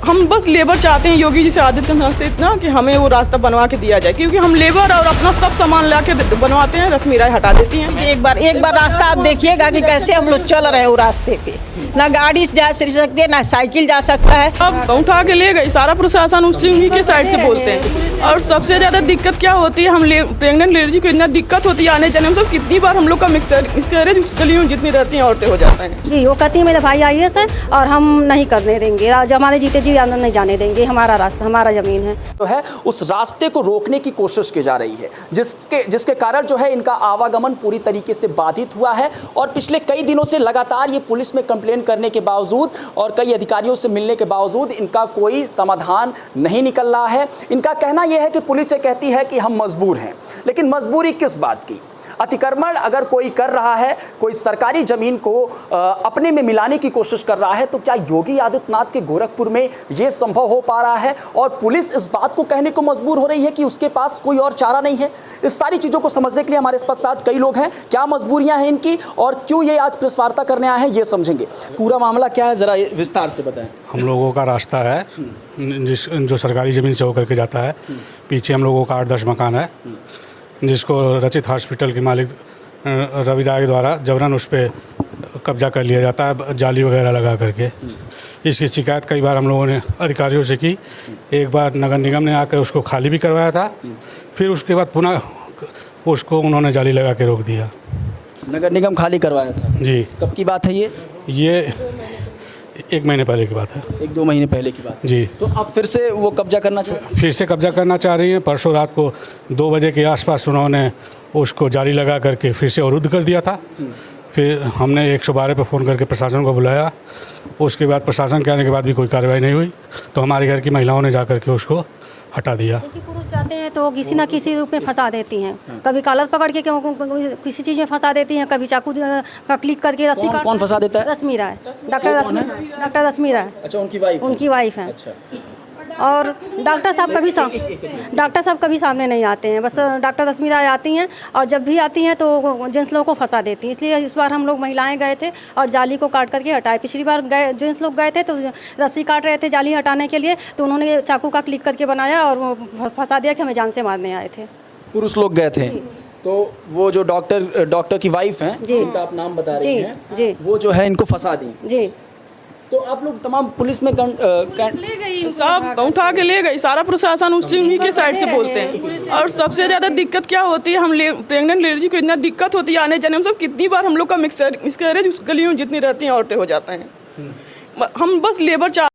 हम बस लेबर चाहते हैं योगी जी से आदित्यनाथ से इतना कि हमें वो रास्ता बनवा के दिया जाए, क्योंकि हम लेबर और अपना सब सामान ला के बनवाते हैं, रश्मि राय हटा देती हैं। एक बार रास्ता आप देखिएगा कि कैसे हम लोग चल रहे हैं वो रास्ते पे, ना गाड़ी जा सकती है ना साइकिल जा सकता है। अब उठा के ले गई, सारा प्रशासन उसी के साइड से बोलते हैं। और सबसे ज़्यादा दिक्कत क्या होती है, हम प्रेग्नेंट लेडीज को इतना दिक्कत होती है आने जाने में। सब कितनी बार हम लोग का मिसकैरेज उस गलियों जितनी रहती हैं औरतें हो जाता है जी। वो कहती है मेरे भाई IAS है और हम नहीं करने देंगे, जो हमारे जीते जी अंदर नहीं जाने देंगे, हमारा रास्ता हमारा ज़मीन है। तो है उस रास्ते को रोकने की कोशिश की जा रही है, जिसके कारण जो है इनका आवागमन पूरी तरीके से बाधित हुआ है। और पिछले कई दिनों से लगातार ये पुलिस में कंप्लेन करने के बावजूद और कई अधिकारियों से मिलने के बावजूद इनका कोई समाधान नहीं निकल रहा है। इनका कहना यह है कि पुलिस ये कहती है कि हम मजबूर हैं, लेकिन मजबूरी किस बात की? अतिक्रमण अगर कोई कर रहा है, कोई सरकारी जमीन को अपने में मिलाने की कोशिश कर रहा है, तो क्या योगी आदित्यनाथ के गोरखपुर में ये संभव हो पा रहा है? और पुलिस इस बात को कहने को मजबूर हो रही है कि उसके पास कोई और चारा नहीं है। इस सारी चीज़ों को समझने के लिए हमारे साथ कई लोग हैं। क्या मजबूरियां हैं इनकी और क्यों ये आज प्रेस वार्ता करने आए हैं, ये समझेंगे। पूरा मामला क्या है, ज़रा विस्तार से बताएं। हम लोगों का रास्ता है जो सरकारी ज़मीन से होकर के जाता है। पीछे हम लोगों का 8-10 मकान है, जिसको रचित हॉस्पिटल के मालिक रवि राय द्वारा जबरन उस पर कब्जा कर लिया जाता है, जाली वगैरह लगा करके। इसकी शिकायत कई बार हम लोगों ने अधिकारियों से की। एक बार नगर निगम ने आकर उसको खाली भी करवाया था, फिर उसके बाद पुनः उसको उन्होंने जाली लगा के रोक दिया। नगर निगम खाली करवाया था जी। कब की बात है ये 1 महीने पहले की बात है। 1-2 महीने पहले की बात जी। तो अब फिर से वो कब्जा करना चाहते? फिर से कब्जा करना चाह रही हैं। परसों रात को 2 बजे के आसपास उन्होंने उसको जाली लगा करके फिर से अवरुद्ध कर दिया था। फिर हमने 112 पर फ़ोन करके प्रशासन को बुलाया। उसके बाद प्रशासन के आने के बाद भी कोई कार्रवाई नहीं हुई, तो हमारे घर की महिलाओं ने जा कर के उसको हटा दिया। पुरुष जाते हैं तो किसी ना किसी रूप में फंसा देती हैं, कभी कागज पकड़ के किसी चीज़ में फंसा देती हैं, कभी चाकू का क्लिक करके रस्सी काट। कौन फंसा देता है? रश्मि राय, डॉक्टर रश्मि राय। अच्छा, उनकी वाइफ हैं। अच्छा। और डॉक्टर साहब कभी सामने नहीं आते हैं, बस डॉक्टर रश्मि राय आती हैं और जब भी आती हैं तो जेंट्स लोगों को फंसा देती हैं। इसलिए इस बार हम लोग महिलाएं गए थे और जाली को काट करके हटाए। पिछली बार गए जेंट्स लोग गए थे तो रस्सी काट रहे थे जाली हटाने के लिए, तो उन्होंने चाकू का क्लिक करके बनाया और फंसा दिया कि हमें जान से मारने आए थे। पुरुष लोग गए थे, तो वो जो डॉक्टर की वाइफ हैं, जिनका आप नाम बता रहे हैं जी, वो जो है इनको फंसा दी जी। तो आप लोग तमाम पुलिस में ले गई, सब उठा के ले गई, सारा प्रशासन उसी के साइड से बोलते हैं। और सबसे ज़्यादा दिक्कत क्या होती है, हम प्रेग्नेंट लेडीज को इतना दिक्कत होती है आने जाने में। सब कितनी बार हम लोग का मिसकैरेज उस गलियों जितनी रहती हैं औरतें हो जाता हैं। हम बस लेबर